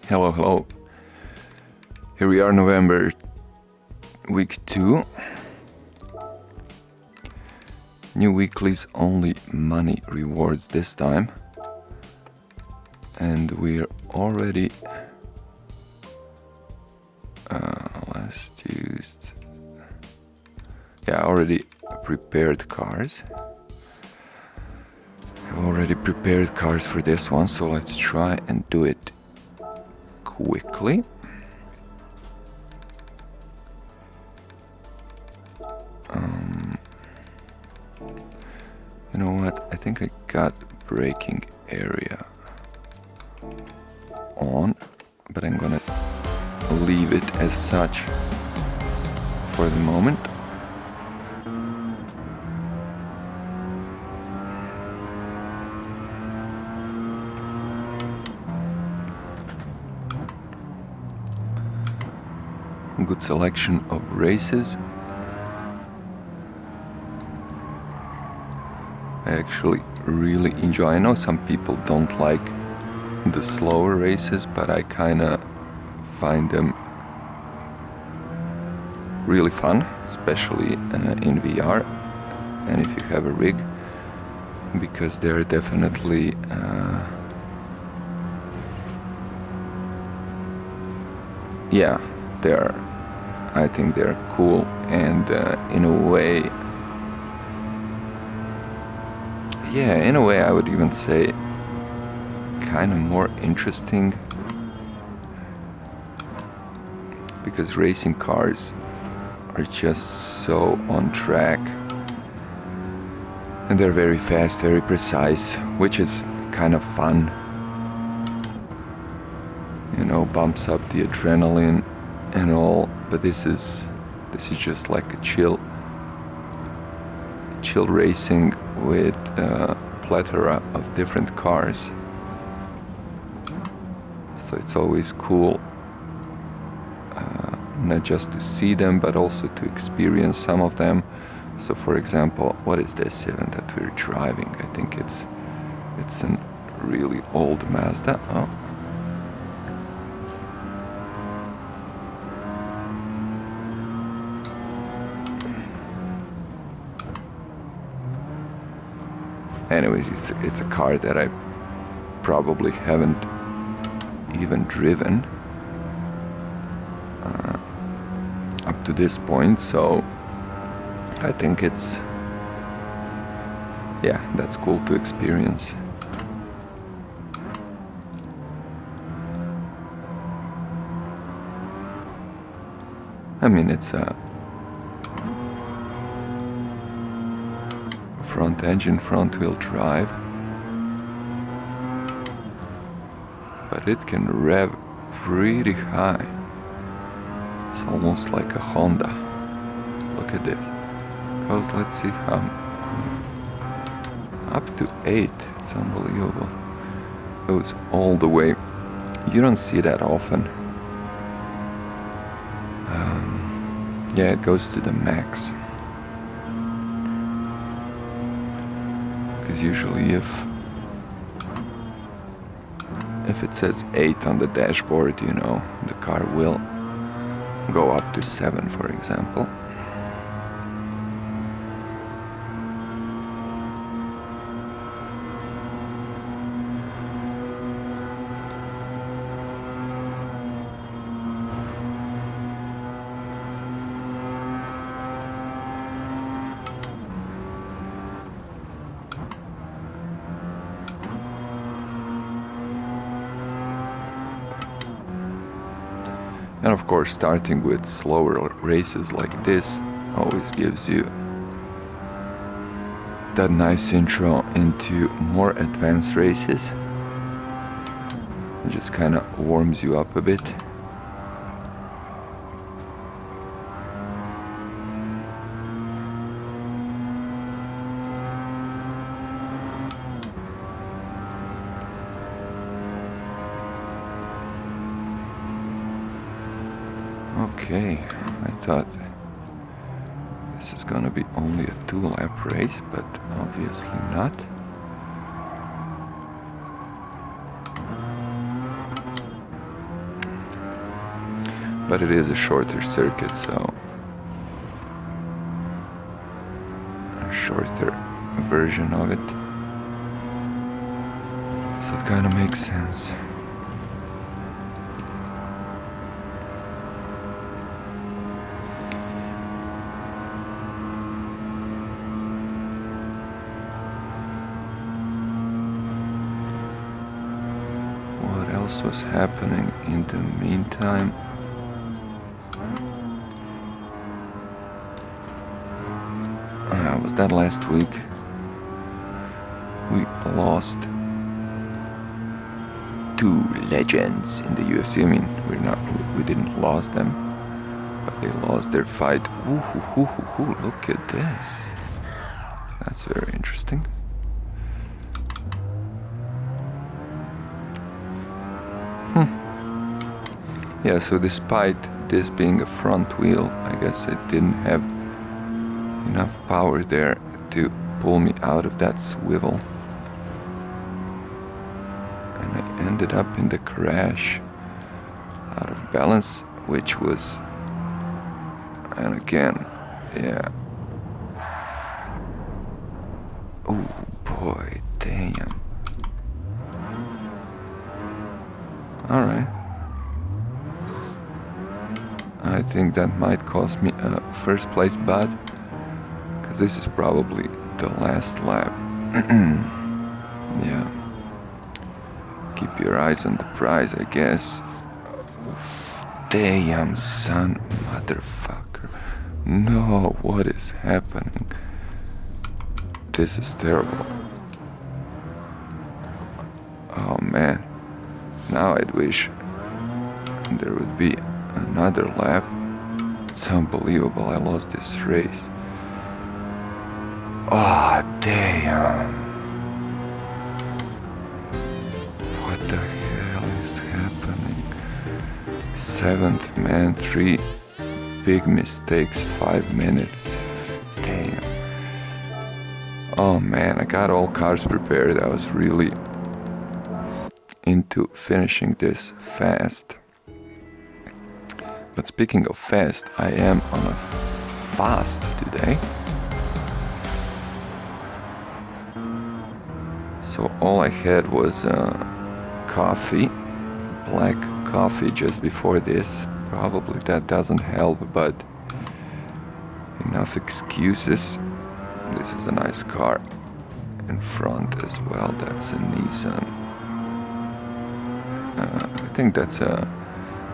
Hello, hello. Here we are, November, week 2. New weeklies, only money rewards this time. And we're already already prepared cars. I've already prepared cars for this one, so let's try and do it quickly. You know what? I think I got braking area on, but I'm gonna leave it as such for the moment. Good selection of races. I actually really enjoy. I know some people don't like the slower races, but I kinda find them really fun, especially in VR and if you have a rig, because they're definitely I think they're cool and in a way I would even say kind of more interesting, because racing cars are just so on track and they're very fast, very precise, which is kind of fun. You know, bumps up the adrenaline and all, but this is just like a chill racing with a plethora of different cars. So it's always cool not just to see them, but also to experience some of them. So for example, what is this even that we're driving? I think it's a really old Mazda. Oh. Anyways, it's a car that I probably haven't even driven up to this point, so I think that's cool to experience. I mean, it's a front engine, front wheel drive, but it can rev pretty high. It's almost like a Honda. Look at this. Goes, let's see how, up to 8. It's unbelievable. Goes all the way. You don't see that often. It goes to the max. Because usually if it says 8 on the dashboard, you know, the car will go up to 7, for example. And of course, starting with slower races like this always gives you that nice intro into more advanced races. It just kind of warms you up a bit. Okay, I thought this is gonna be only a 2-lap race, but obviously not. but it is a shorter circuit, so a shorter version of it. So it kind of makes sense. What else was happening in the meantime? Was that last week? We lost two legends in the UFC. I mean, we didn't lose them, but they lost their fight. Ooh, look at this. That's very interesting. Yeah, so despite this being a front wheel, I guess it didn't have enough power there to pull me out of that swivel. And I ended up in the crash out of balance, which was, and again, yeah. Oh boy, damn. Alright. I think that might cost me a first place, but because this is probably the last lap. Yeah. Keep your eyes on the prize, I guess. Oof, damn, son, motherfucker. No, what is happening? This is terrible. Oh man. Now I'd wish there would be another lap. It's unbelievable, I lost this race. Oh, damn. What the hell is happening? 7th man, 3 big mistakes, 5 minutes. Damn. Oh man, I got all cars prepared. I was really into finishing this fast. But speaking of fast, I am on a fast today. So all I had was coffee, black coffee just before this. Probably that doesn't help, but enough excuses. This is a nice car in front as well. That's a Nissan. I think that's a...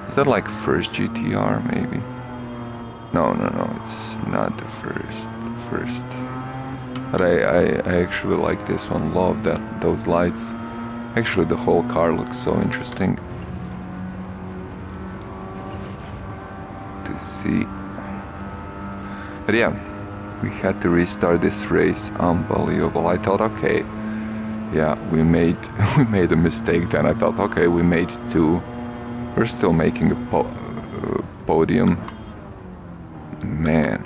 Is that like first GTR maybe? No, it's not the first. But I actually like this one. Love those lights. Actually, the whole car looks so interesting to see. But yeah, we had to restart this race. Unbelievable. I thought, okay, yeah, we made a mistake. Then I thought, okay, we made 2. We're still making a podium. Man.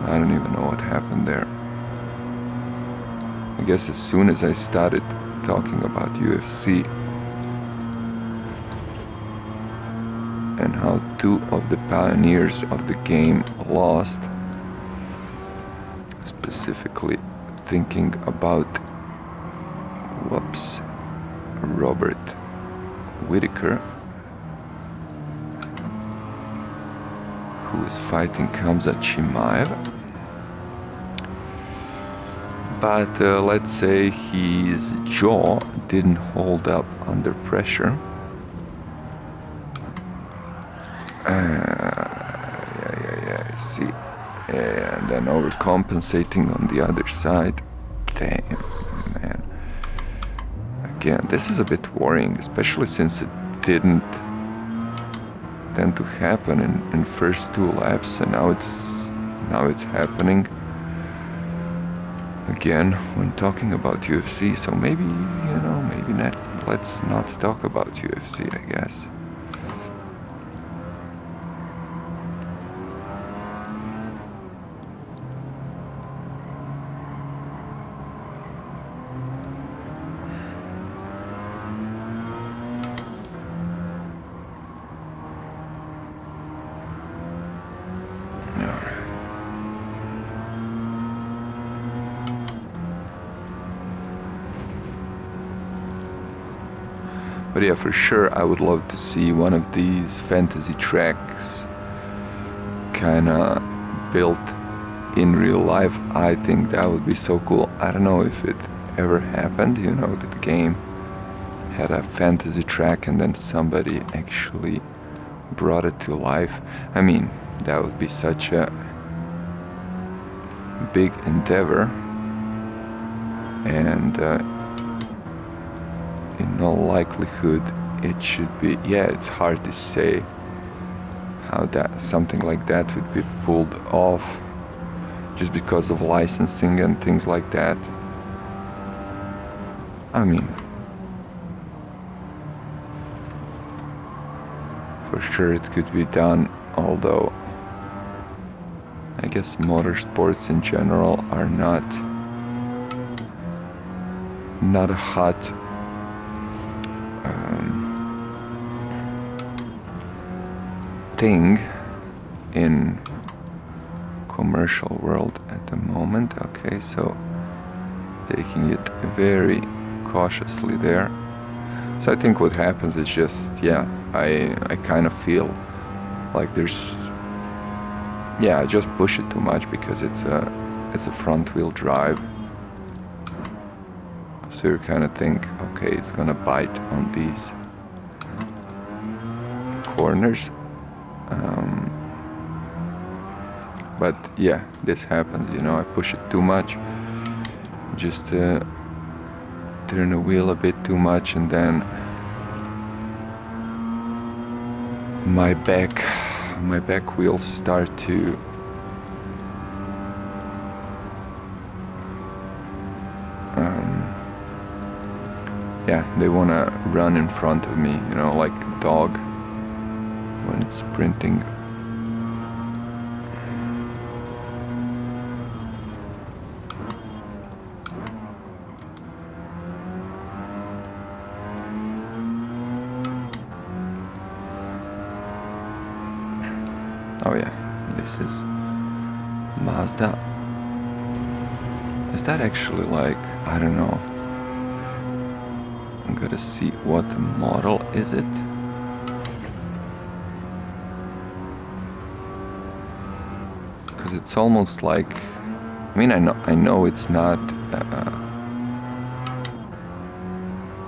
I don't even know what happened there. I guess as soon as I started talking about UFC and how 2 of the pioneers of the game lost, specifically thinking about, Robert Whittaker, who is fighting Khamzat Chimaev. But let's say his jaw didn't hold up under pressure. Yeah, see. And then overcompensating on the other side. Damn, man. Again, this is a bit worrying, especially since it didn't tend to happen in first 2 laps, and now it's happening again when talking about UFC. So maybe, maybe not. Let's not talk about UFC, I guess. But yeah, for sure, I would love to see one of these fantasy tracks kind of built in real life. I think that would be so cool. I don't know if it ever happened, you know, that the game had a fantasy track and then somebody actually brought it to life. I mean, that would be such a big endeavor, and in all likelihood it should be, yeah, it's hard to say how that something like that would be pulled off just because of licensing and things like that. I mean, for sure it could be done, although I guess motorsports in general are not a hot thing in commercial world at the moment. Okay, so taking it very cautiously there. So I think what happens is just, yeah, I kind of feel like there's, yeah, I just push it too much because it's a front wheel drive. So you kind of think, okay, it's gonna bite on these corners. But yeah, this happens, you know, I push it too much. Just turn the wheel a bit too much, and then my back wheels start to yeah, they want to run in front of me, you know, like a dog when it's sprinting. Oh yeah, this is Mazda. Is that actually like, I don't know. I'm gonna see what model is it. Because it's almost like, I mean, I know it's not.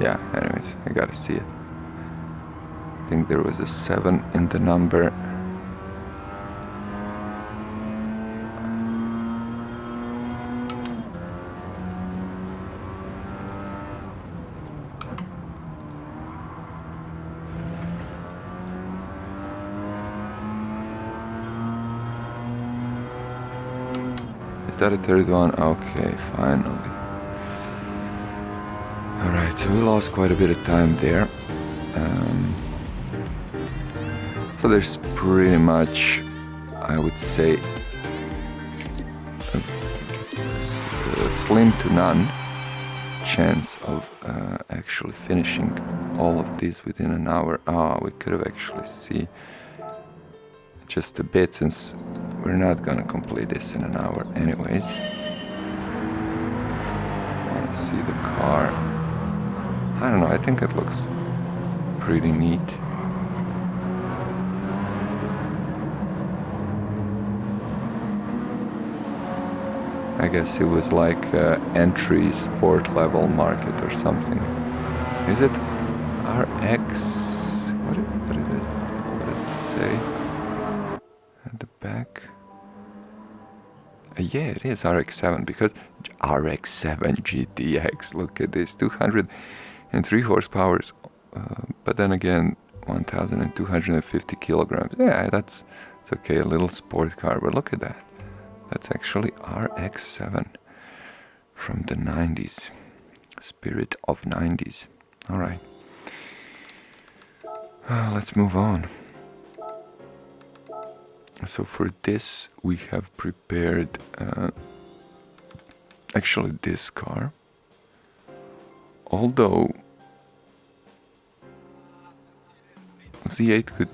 Yeah. Anyways, I gotta see it. I think there was a 7 in the number. Is that a third one? Okay, finally. Alright, so we lost quite a bit of time there. So there's pretty much, I would say, a slim to none chance of actually finishing all of these within an hour. We could have actually see just a bit, since we're not gonna complete this in an hour anyways. I wanna see the car. I don't know, I think it looks pretty neat. I guess it was like entry sport level market or something. Is it RX? What is it? What does it say at the back? Yeah, it is RX-7, because RX-7 GTX. Look at this, 203 horsepower. But then again, 1,250 kilograms. Yeah, it's okay, a little sport car. But look at that. That's actually RX-7 from the 90s. Spirit of 90s. All right. Let's move on. So for this, we have prepared actually this car. Although Z8 could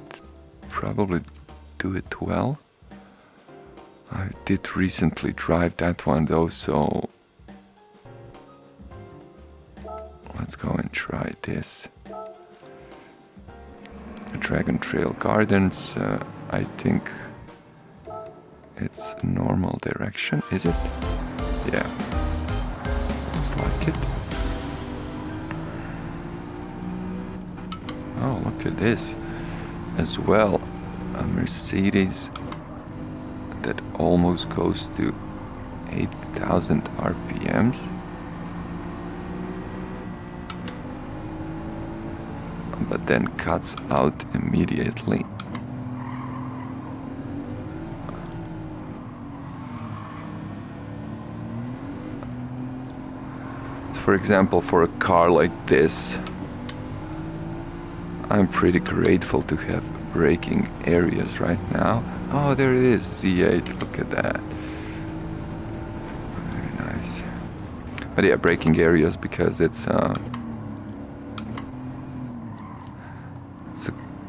probably do it well. I did recently drive that one though, so let's go and try this. Dragon Trail Gardens, I think it's normal direction, is it? Yeah, looks like it. Oh, look at this as well, a Mercedes that almost goes to 8,000 RPMs. But then cuts out immediately. So for example, for a car like this, I'm pretty grateful to have braking areas right now. Oh, there it is, Z8, look at that. Very nice. But yeah, braking areas because it's a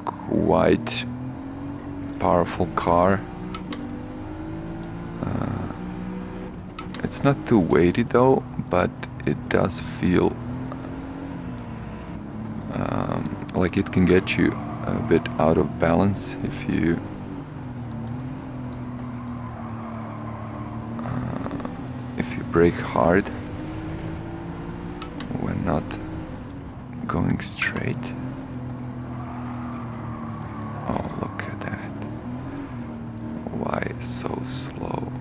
quite powerful car. It's not too weighty though, but it does feel like it can get you a bit out of balance if you brake hard when not going straight. Oh, look at that. Why so slow?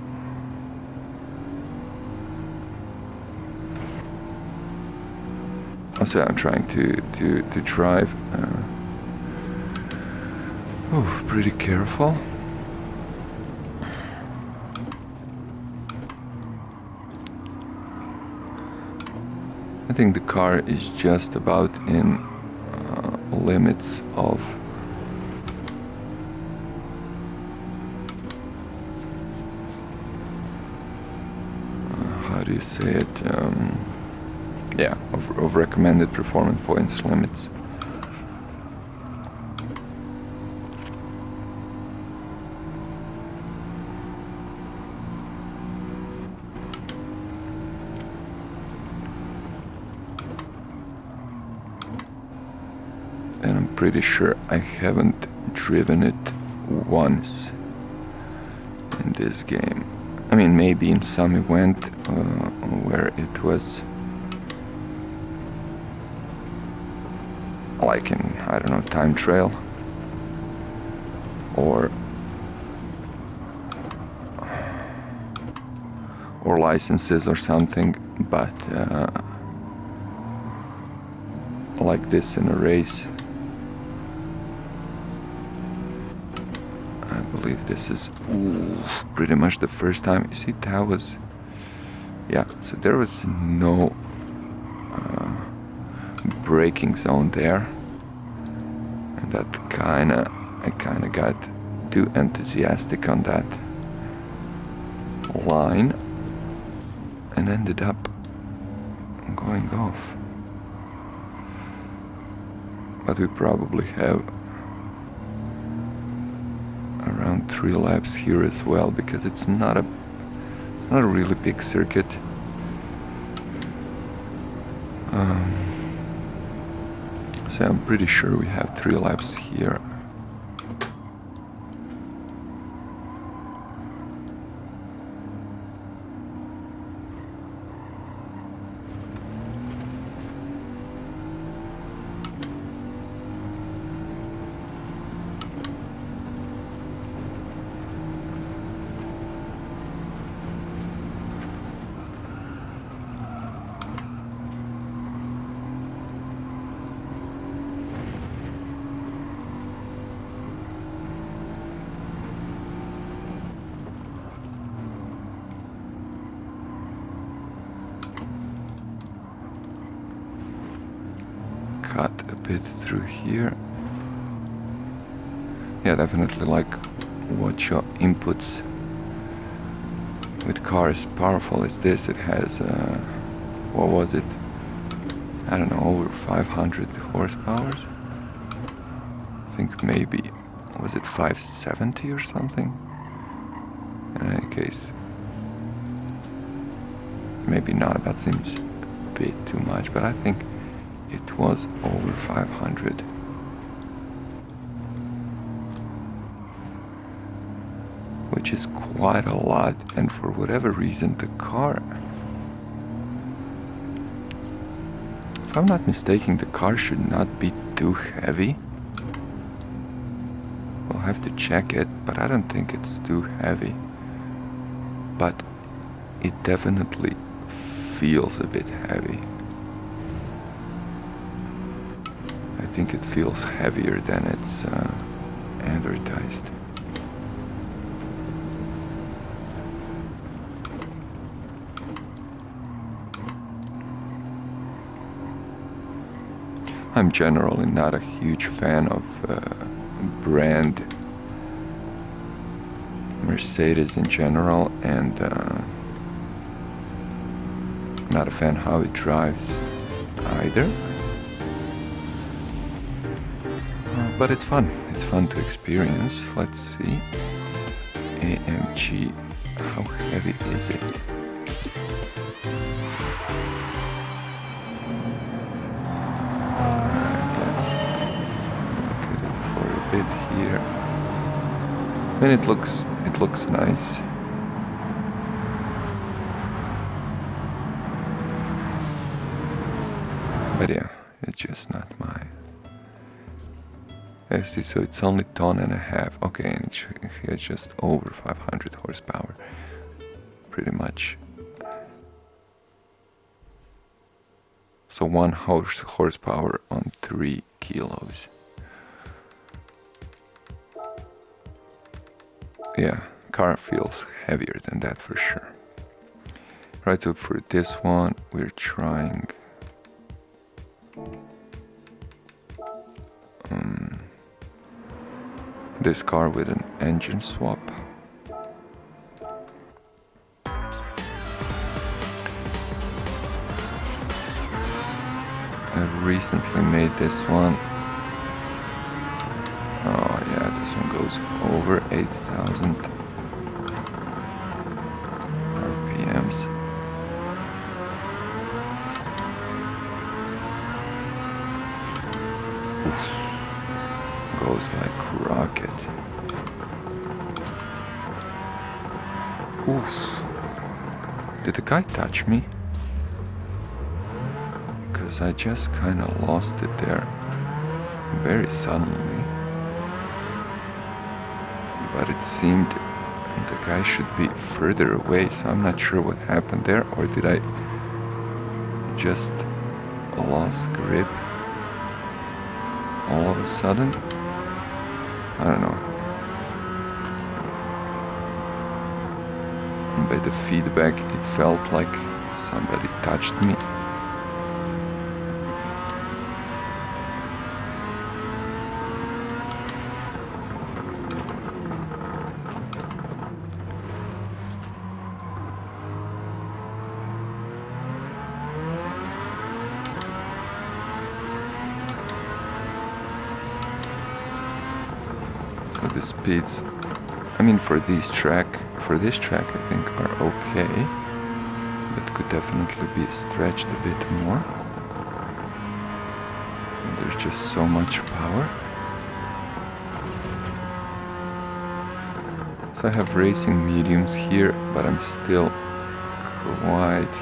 Also, I'm trying to drive pretty careful. I think the car is just about in limits of how do you say it? Yeah, of recommended performance points limits. And I'm pretty sure I haven't driven it once in this game. I mean, maybe in some event where it was like in, I don't know, time trial or licenses or something, but like this in a race, I believe this is pretty much the first time. You see, that was, yeah, so there was no braking zone there, and that I kind of got too enthusiastic on that line and ended up going off. But we probably have around 3 laps here as well, because it's not a really big circuit. So I'm pretty sure we have 3 laps here. Cut a bit through here. Yeah, definitely like watch your inputs. With cars powerful as this, it has what was it? I don't know, over 500 horsepower. I think maybe was it 570 or something? In any case, maybe not, that seems a bit too much, but I think it was over 500. which is quite a lot, and for whatever reason the car, if I'm not mistaken, the car should not be too heavy. We'll have to check it, but I don't think it's too heavy. But it definitely feels a bit heavy. I think it feels heavier than it's advertised. I'm generally not a huge fan of brand Mercedes in general, and not a fan how it drives either. But it's fun. It's fun to experience. Let's see. AMG, how heavy is it? Let's look at it for a bit here. I mean, it looks nice. But yeah, it's just not my. I see, so it's only 1.5 tons. Okay, and it has just over 500 horsepower. Pretty much. So 1 horsepower on 3 kilos. Yeah, car feels heavier than that for sure. Right, so for this one, we're trying this car with an engine swap. I recently made this one. Oh yeah, this one goes over 8,000 RPMs. Oof. Goes like rocket. Oof. Did the guy touch me? Because I just kind of lost it there very suddenly. But it seemed the guy should be further away, so I'm not sure what happened there, or did I just lost grip all of a sudden? I don't know. And by the feedback, it felt like somebody touched me. So the speeds, I mean, for this track I think are okay, but could definitely be stretched a bit more. And there's just so much power. So I have racing mediums here, but I'm still quite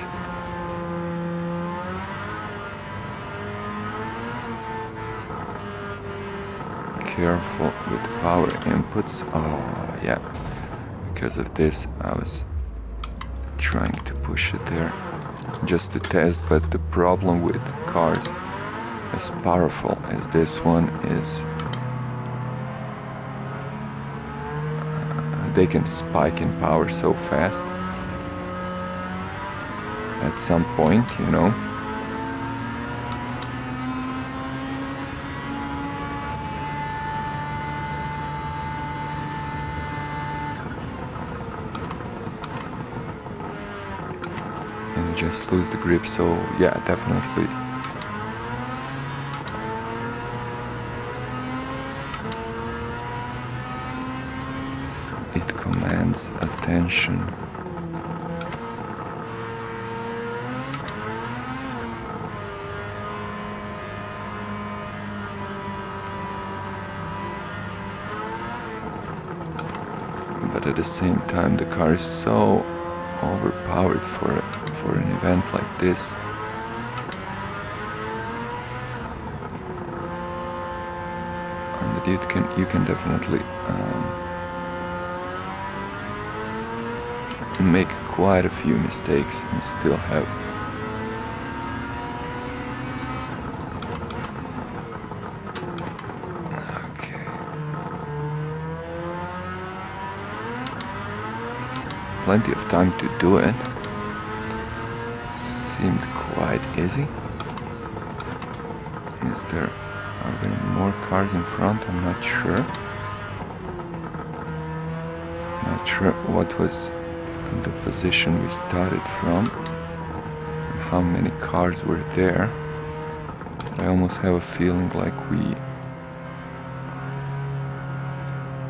careful with power inputs. Oh yeah, because of this I was trying to push it there just to test, but the problem with cars as powerful as this one is they can spike in power so fast at some point, you know. Just lose the grip, so yeah, definitely. It commands attention. But at the same time the car is so overpowered for an event like this. And that you can definitely make quite a few mistakes and still have plenty of time to do it. Seemed quite easy. Are there more cars in front? I'm not sure. Not sure what was the position we started from and how many cars were there. I almost have a feeling like we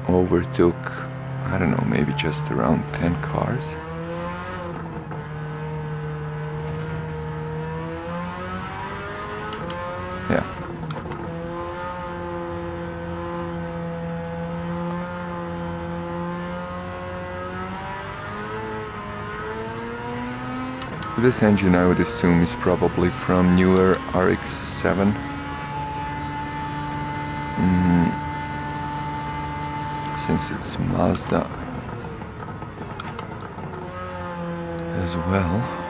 overtook, I don't know, maybe just around 10 cars. Yeah. This engine, I would assume, is probably from newer RX-7. Since it's Mazda as well.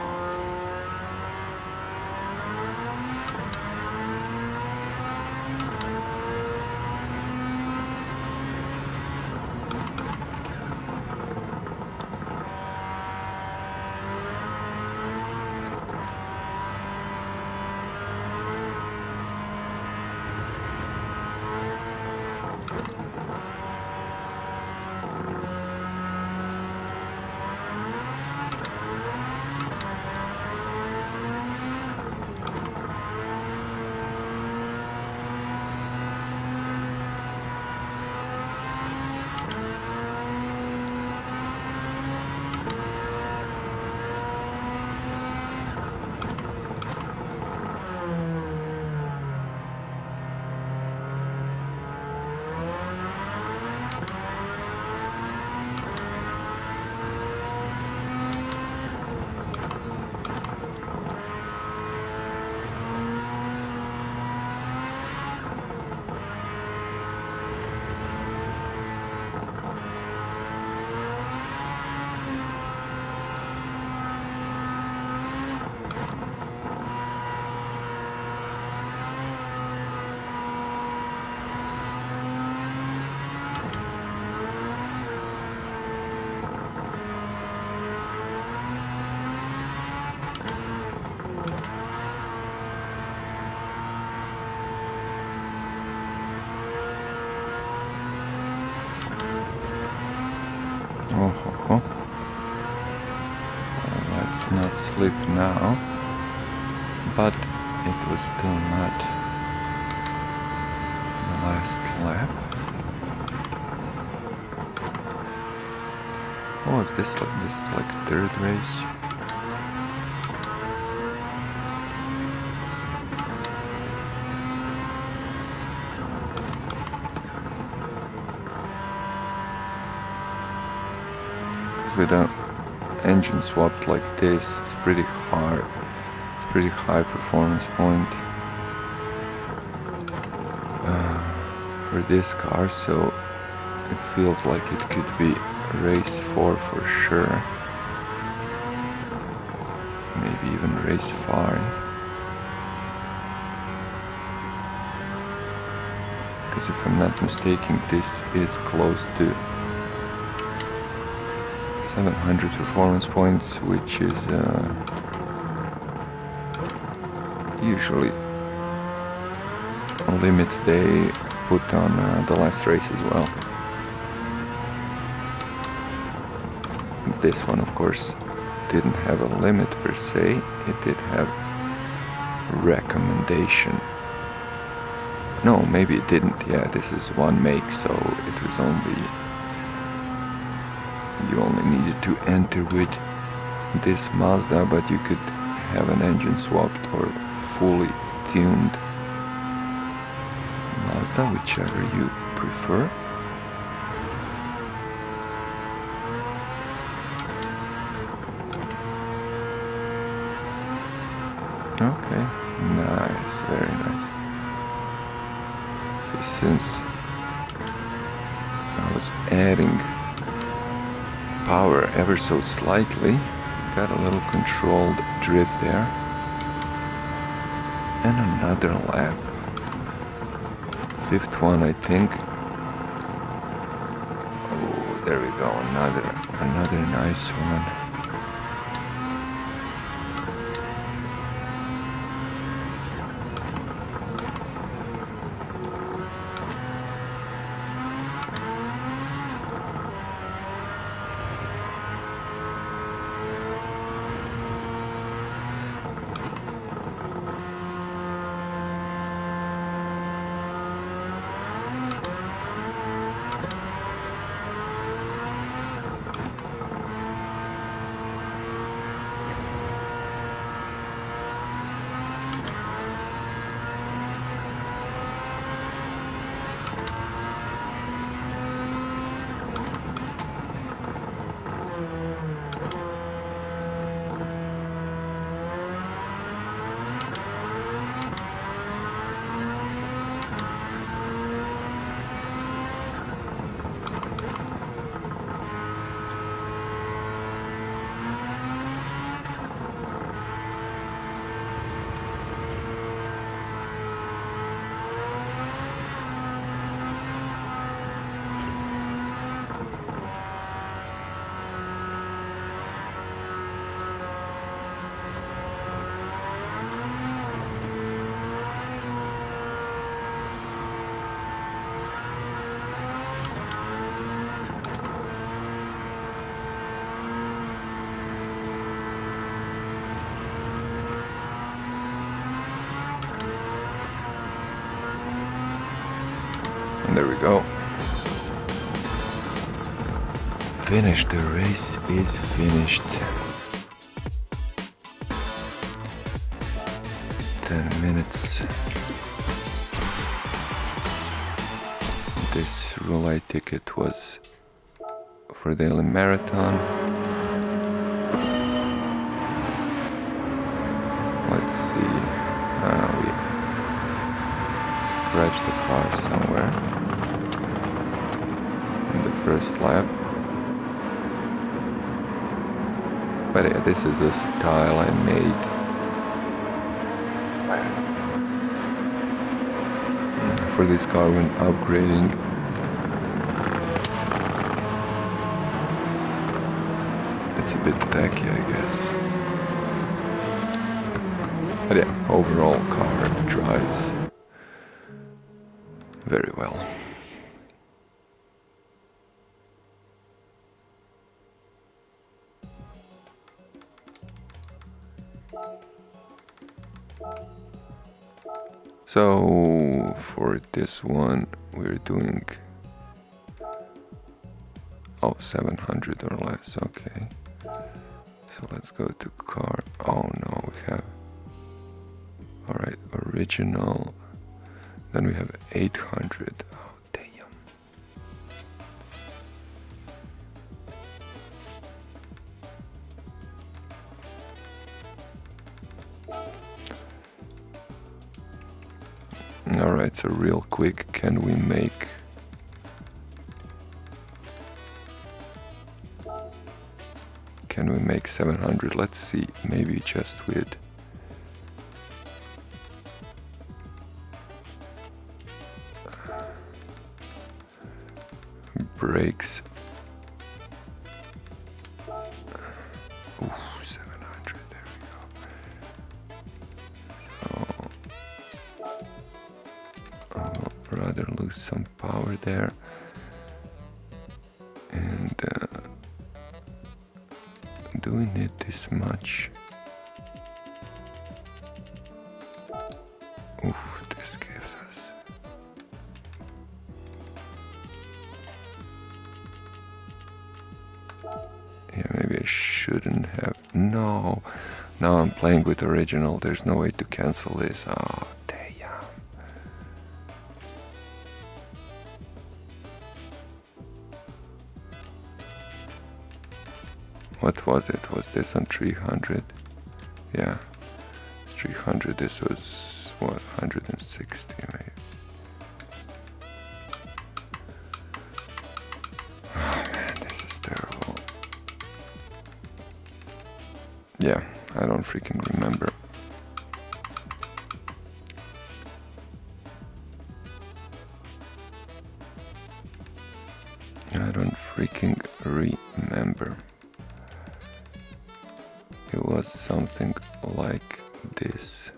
Oh, let's not slip now, but it was still not the last lap. Oh, this is like third race. With an engine swapped like this, it's pretty hard. It's pretty high performance point for this car, so it feels like it could be race 4 for sure. Maybe even race 5. Because if I'm not mistaken, this is close to 700 performance points, which is usually a limit they put on the last race as well. This one, of course, didn't have a limit per se. It did have recommendation. No, maybe it didn't. Yeah, this is one make, so it was only... You only needed to enter with this Mazda, but you could have an engine swapped or fully tuned Mazda, whichever you prefer. Okay, nice, very nice. So since I was adding power ever so slightly, got a little controlled drift there. And another lap. Fifth one, I think. Oh, there we go, another nice one. And there we go. Finished. The race is finished. 10 minutes. This roulette ticket was for daily marathon. Let's see. We scratched the car somewhere in the first lap. But yeah, this is a style I made. For this car when upgrading. It's a bit tacky, I guess. But yeah, overall car drives very well. So for this one we're doing 700 or less. Okay, so let's go to car. Oh no, we have, all right, original, then we have 800. Oh damn. All right, so real quick, can we make Can we make 700? Let's see, maybe just with brakes. Ooh, 700, there we go. So I'll rather lose some power there. And do we need this much? Oof, this gives us. Yeah, maybe I shouldn't have. No, now I'm playing with original. There's no way to cancel this. Oh, damn. What was it? Was this on 300? Yeah, 300. This was what, 160 maybe. Oh man, this is terrible. Yeah, I don't freaking remember. I don't freaking remember. It was something like this.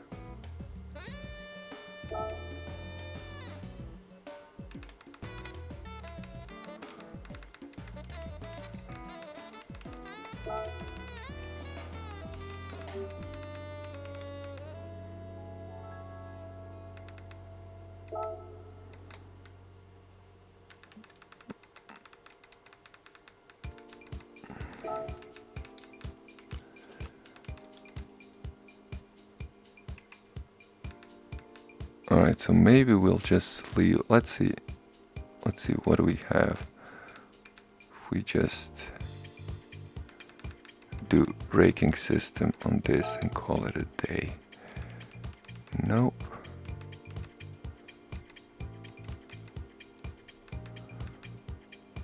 Alright, so maybe we'll just leave. Let's see what do we have. If we just do braking system on this and call it a day. Nope.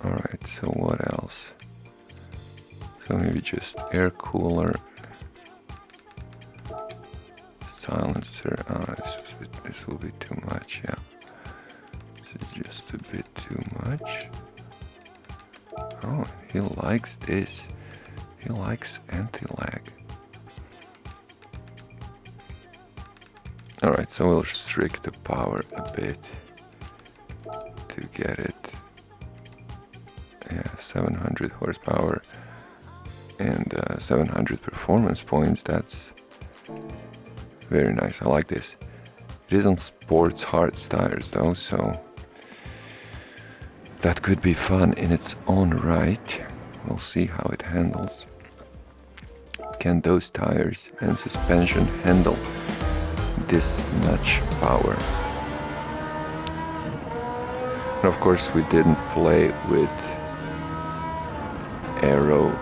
Alright, so what else? So maybe just air cooler, silencer. Oh, this will be too much, yeah. This is just a bit too much. Oh, he likes this. He likes anti-lag. Alright, so we'll restrict the power a bit to get it. Yeah, 700 horsepower and 700 performance points. That's very nice. I like this. It is on sports hard tires though, so that could be fun in its own right. We'll see how it handles. Can those tires and suspension handle this much power? And of course we didn't play with aero.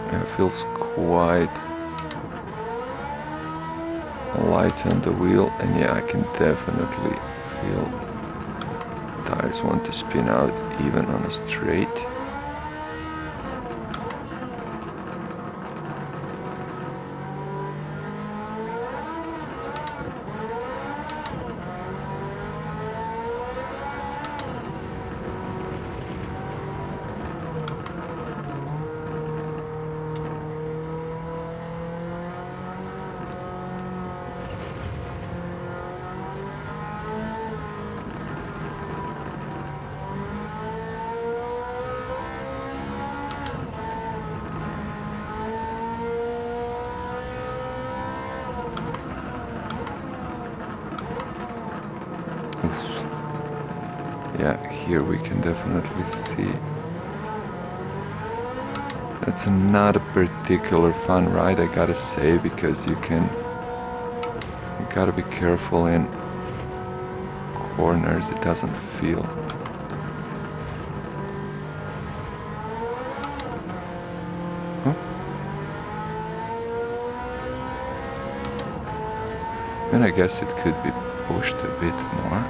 It feels quite light on the wheel, and yeah, I can definitely feel tires want to spin out even on a straight. Yeah, here we can definitely see it's not a particular fun ride, I gotta say, because you gotta be careful in corners. It doesn't feel and I guess it could be pushed a bit more.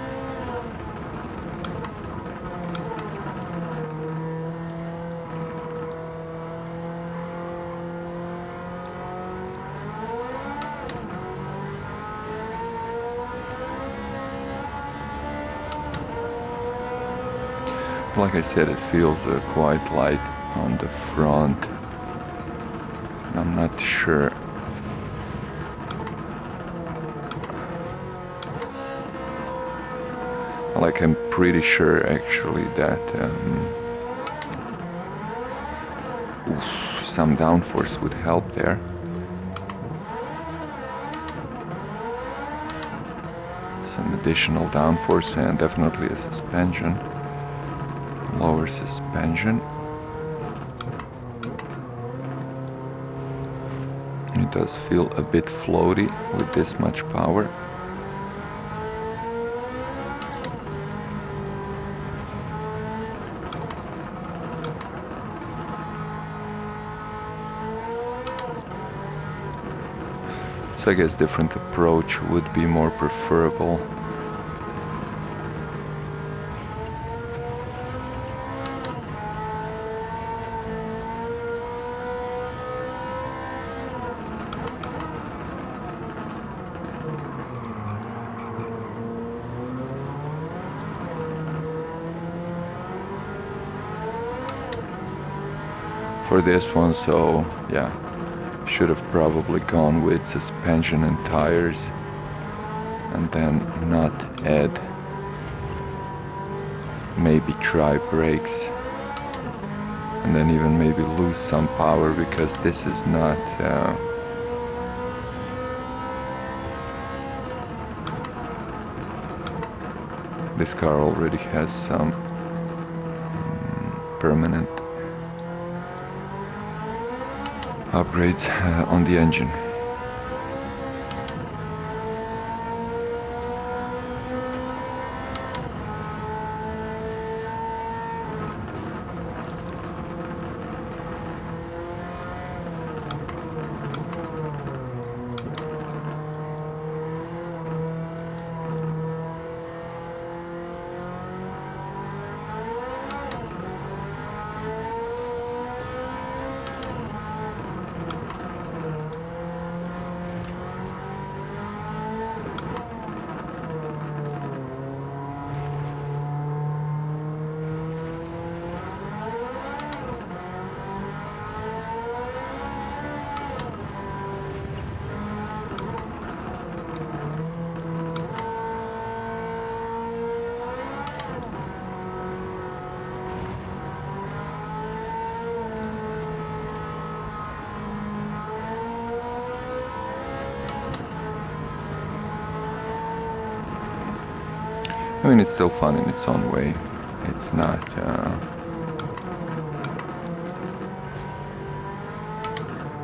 Like I said, it feels quite light on the front. I'm not sure. Like, I'm pretty sure actually that some downforce would help there. Some additional downforce and definitely a suspension. Lower suspension. It does feel a bit floaty with this much power. So I guess different approach would be more preferable. For this one, so yeah, should have probably gone with suspension and tires and then not add, maybe try brakes and then even maybe lose some power, because this is not this car already has some permanent upgrades on the engine. I mean, it's still fun in its own way. It's not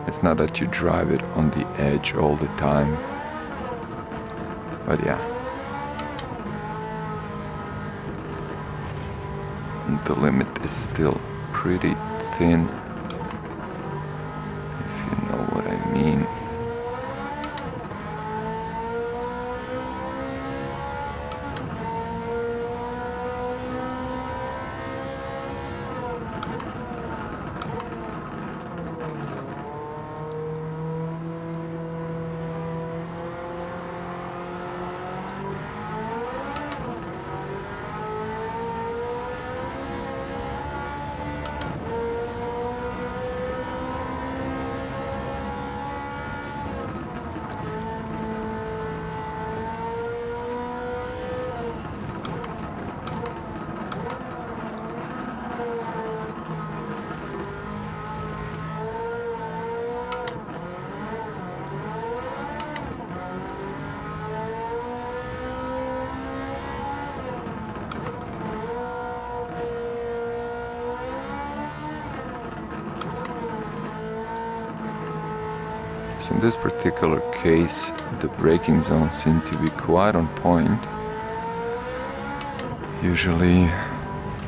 it's not that you drive it on the edge all the time, but yeah. And the limit is still pretty thin, if you know what I mean. So in this particular case, the braking zones seem to be quite on point. Usually,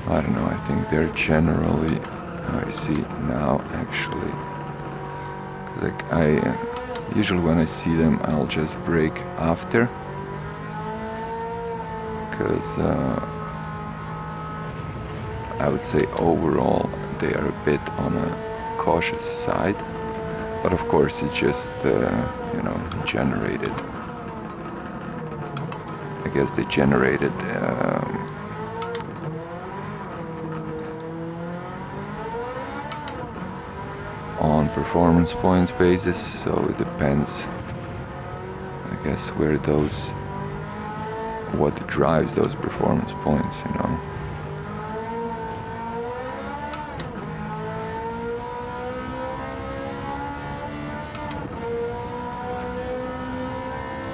I don't know, I think they're generally, I see now actually, 'cause like usually when I see them, I'll just brake after, because I would say overall they are a bit on a cautious side. But of course, it's just, you know, generated. I guess they generated on performance points basis, so it depends, I guess, where those, what drives those performance points, you know.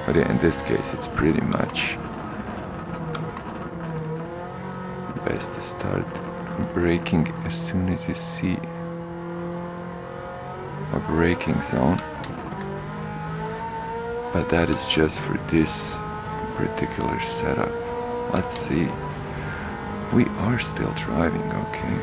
But yeah, in this case, it's pretty much best to start braking as soon as you see a braking zone. But that is just for this particular setup. Let's see. We are still driving, okay.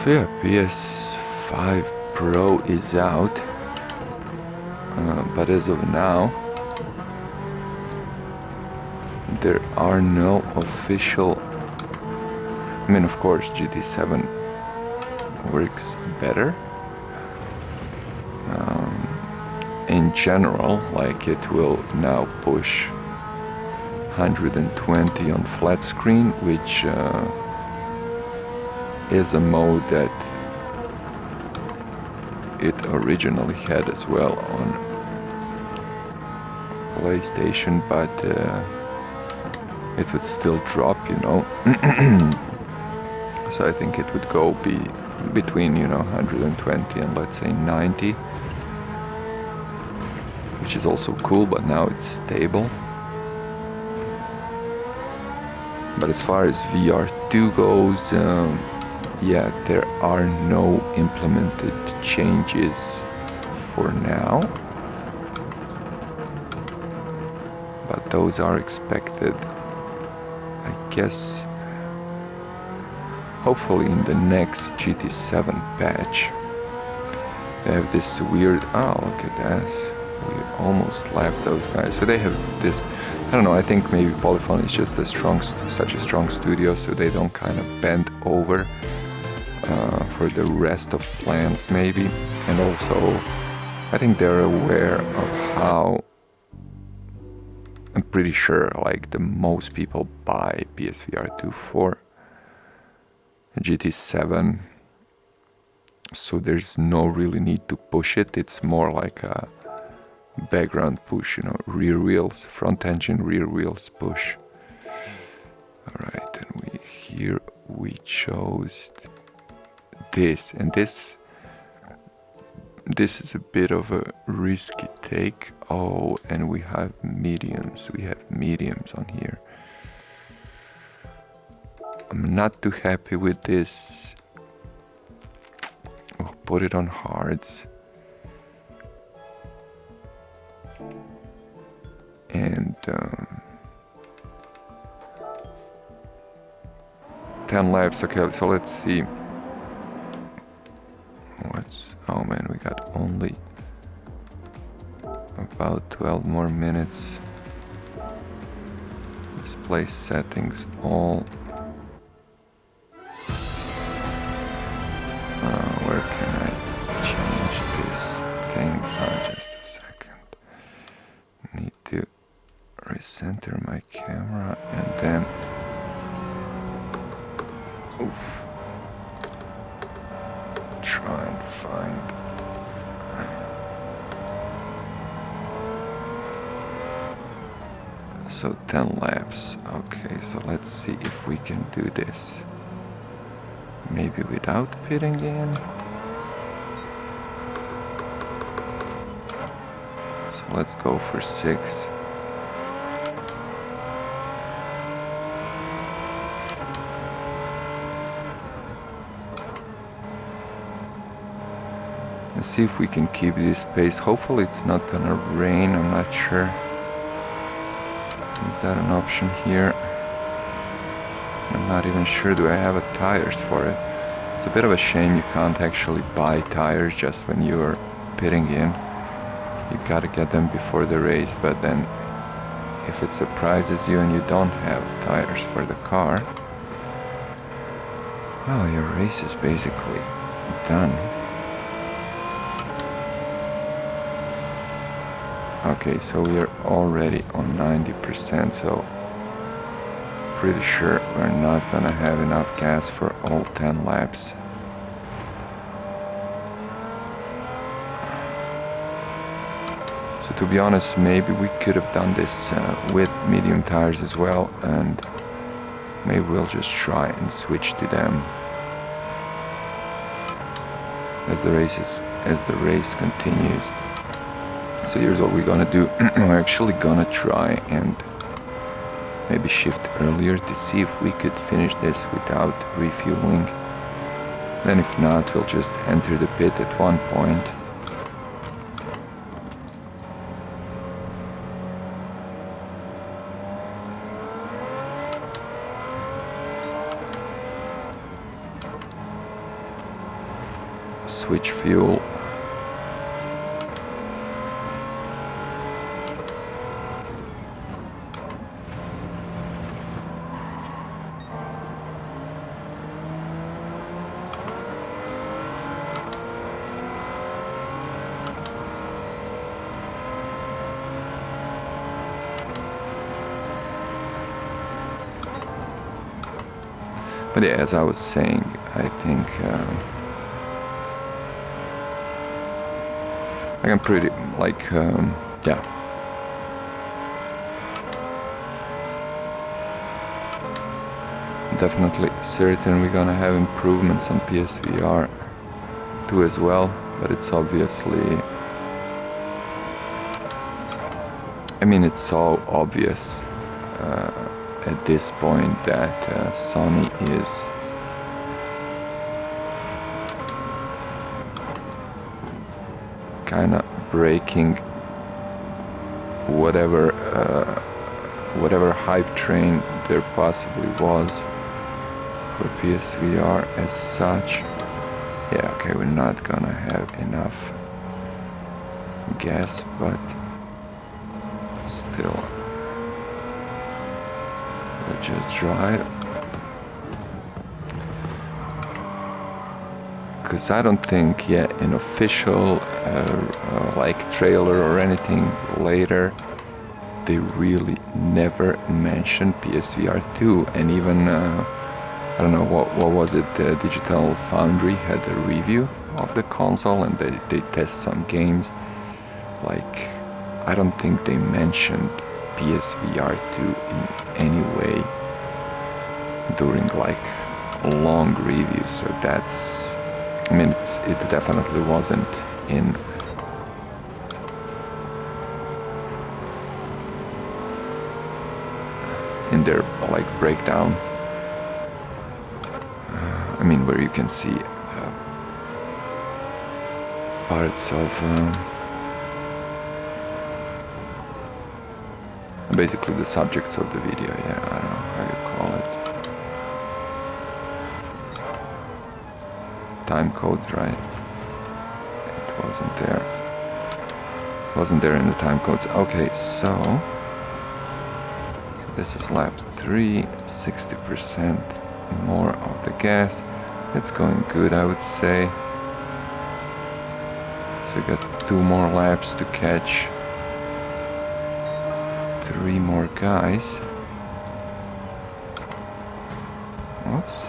So yeah, PS5 Pro is out, but as of now, there are no official. I mean, of course, GT7 works better. In general, like it will now push 120 on flat screen, which is a mode that it originally had as well on PlayStation, but it would still drop, you know. So I think it would go between, you know, 120 and let's say 90, which is also cool, but now it's stable. But as far as VR2 goes, yeah, there are no implemented changes for now, but those are expected, I guess, hopefully in the next GT7 patch. They have this weird, oh, look at that, we almost left those guys. So they have this, I don't know, I think maybe Polyphony is just such a strong studio, so they don't kind of bend over for the rest of plans maybe. And also, I think they're aware of how, I'm pretty sure, like the most people buy PSVR2 for GT7, so there's no really need to push it. It's more like a background push, you know, rear wheels, front engine, rear wheels push. Alright, and here we chose this, and this is a bit of a risky take. Oh, and we have mediums on here. I'm not too happy with this. We'll put it on hards. And 10 laps. Okay, so let's see. Oh man, we got only about 12 more minutes. Display settings all. Where can I change this thing? Just a second. Need to recenter my camera and then. Oof. Try and find. So 10 laps. Okay, so let's see if we can do this. Maybe without pitting in. So let's go for 6. Let's see if we can keep this pace. Hopefully it's not gonna rain, I'm not sure. Is that an option here? I'm not even sure, do I have a tires for it? It's a bit of a shame you can't actually buy tires just when you're pitting in. You gotta get them before the race, but then if it surprises you and you don't have tires for the car, well, your race is basically done. Okay, so we are already on 90%, so pretty sure we're not gonna have enough gas for all 10 laps. So to be honest, maybe we could have done this with medium tires as well, and maybe we'll just try and switch to them as the race continues. So here's what we're gonna do. We're actually gonna try and maybe shift earlier to see if we could finish this without refueling. Then if not, we'll just enter the pit at one point. switch fuel. But yeah, as I was saying, I think I can pretty, like, yeah. Definitely certain we're gonna have improvements on PSVR2 as well, but it's obviously, I mean, it's so obvious at this point that Sony is kind of breaking whatever hype train there possibly was for PSVR as such. Yeah, okay, we're not gonna have enough gas, but still, let's just drive. Because I don't think yet an official like trailer or anything later, they really never mentioned PSVR2. And even I don't know what was it, the Digital Foundry had a review of the console and they test some games. Like, I don't think they mentioned PSVR2 in any way during like long reviews. So that's, I mean, it definitely wasn't in their like breakdown. I mean, where you can see parts of basically the subjects of the video. Yeah, I don't know how you call it. Time codes, right? It wasn't there. Wasn't there in the time codes. Okay, so this is lap 3, 60% more of the gas. It's going good, I would say. So we got 2 more laps to catch 3 more guys. Whoops.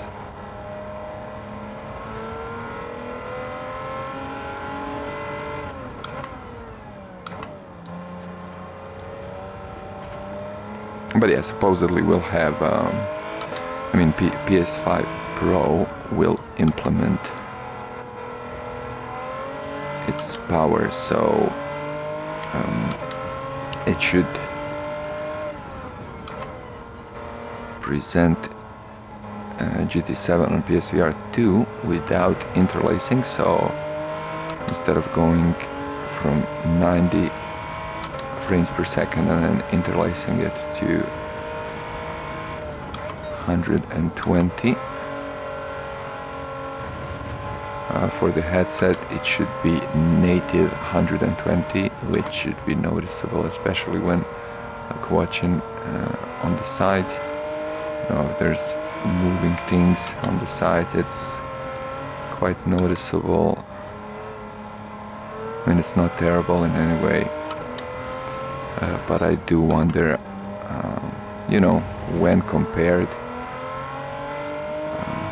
But yeah, supposedly we'll have, I mean, PS5 Pro will implement its power, so it should present GT7 on PSVR2 without interlacing. So instead of going from 90 frames per second and then interlacing it to 120 for the headset, it should be native 120, which should be noticeable, especially when like watching on the sides. You know, if there's moving things on the sides, it's quite noticeable. I mean, it's not terrible in any way, but I do wonder, you know, when compared.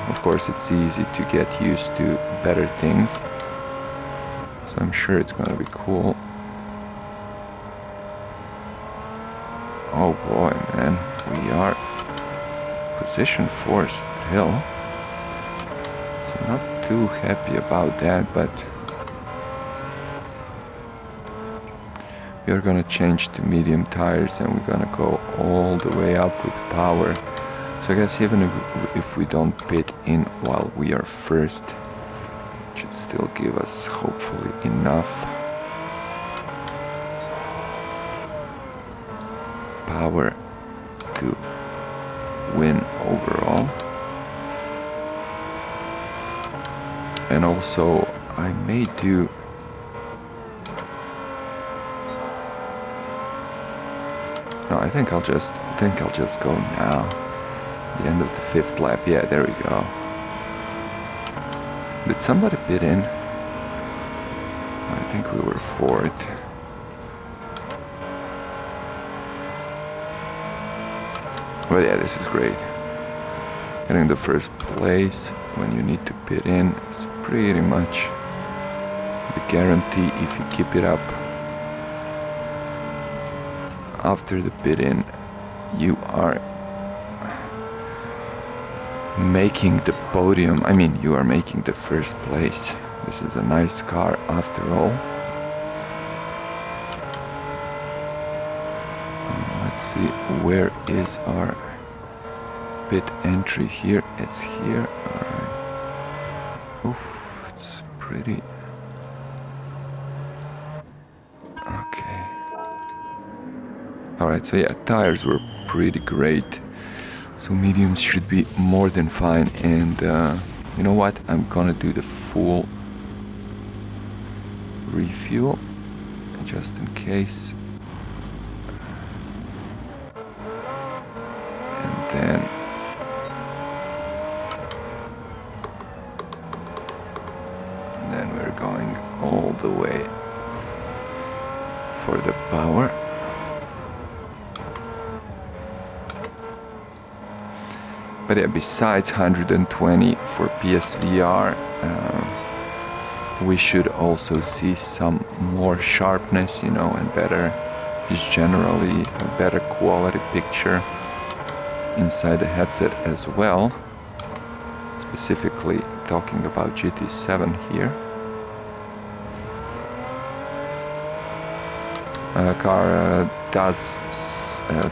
Of course, it's easy to get used to better things, so I'm sure it's gonna be cool. Oh boy, man, we are position 4 still, so not too happy about that, but we are gonna change to medium tires and we're gonna go all the way up with power. So I guess even if we don't pit in while we are first, it should still give us hopefully enough power to win overall. And also I may do... No, I think I'll just go now. The end of the 5th lap. Yeah, there we go. Did somebody pit in? I think we were 4th. But yeah, this is great. Getting the 1st place when you need to pit in is pretty much the guarantee if you keep it up. After the pit in, you are making the podium. I mean, you are making the 1st place. This is a nice car after all. Let's see, where is our pit entry here? It's here. Alright. Oof, it's pretty... Okay. Alright, so yeah, tires were pretty great. So mediums should be more than fine. And you know what? I'm gonna do the full refuel just in case. And then we're going all the way for the power. But yeah, besides 120 for PSVR, we should also see some more sharpness, you know, and better, just generally a better quality picture inside the headset as well. Specifically talking about GT7 here.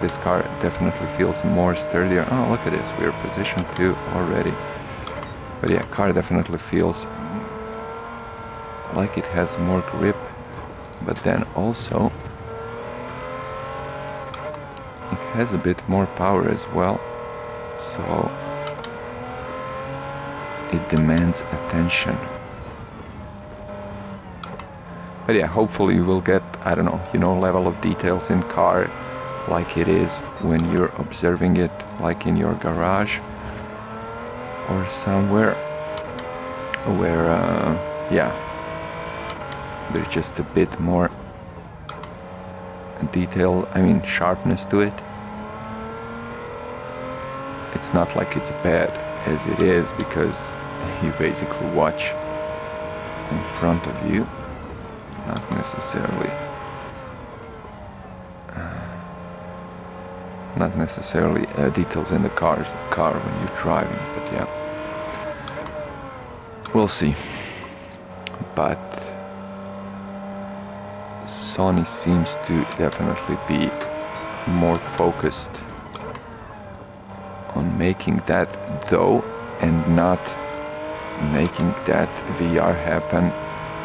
This car definitely feels more sturdier. Oh, look at this, we're position 2 already. But yeah, car definitely feels like it has more grip, but then also it has a bit more power as well, so it demands attention. But yeah, hopefully you will get, I don't know, you know, level of details in car like it is when you're observing it, like in your garage or somewhere where, yeah, there's just a bit more detail, I mean sharpness to it. It's not like it's bad as it is, because you basically watch in front of you, not necessarily details in the car when you're driving, but yeah, we'll see. But Sony seems to definitely be more focused on making that though, and not making that VR happen,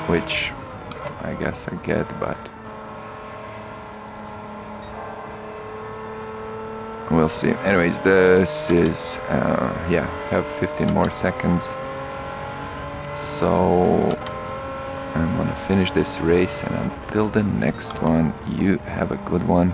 which I guess I get, but we'll see. Anyways, this is, yeah, have 15 more seconds. So I'm gonna finish this race, and until the next one, you have a good one.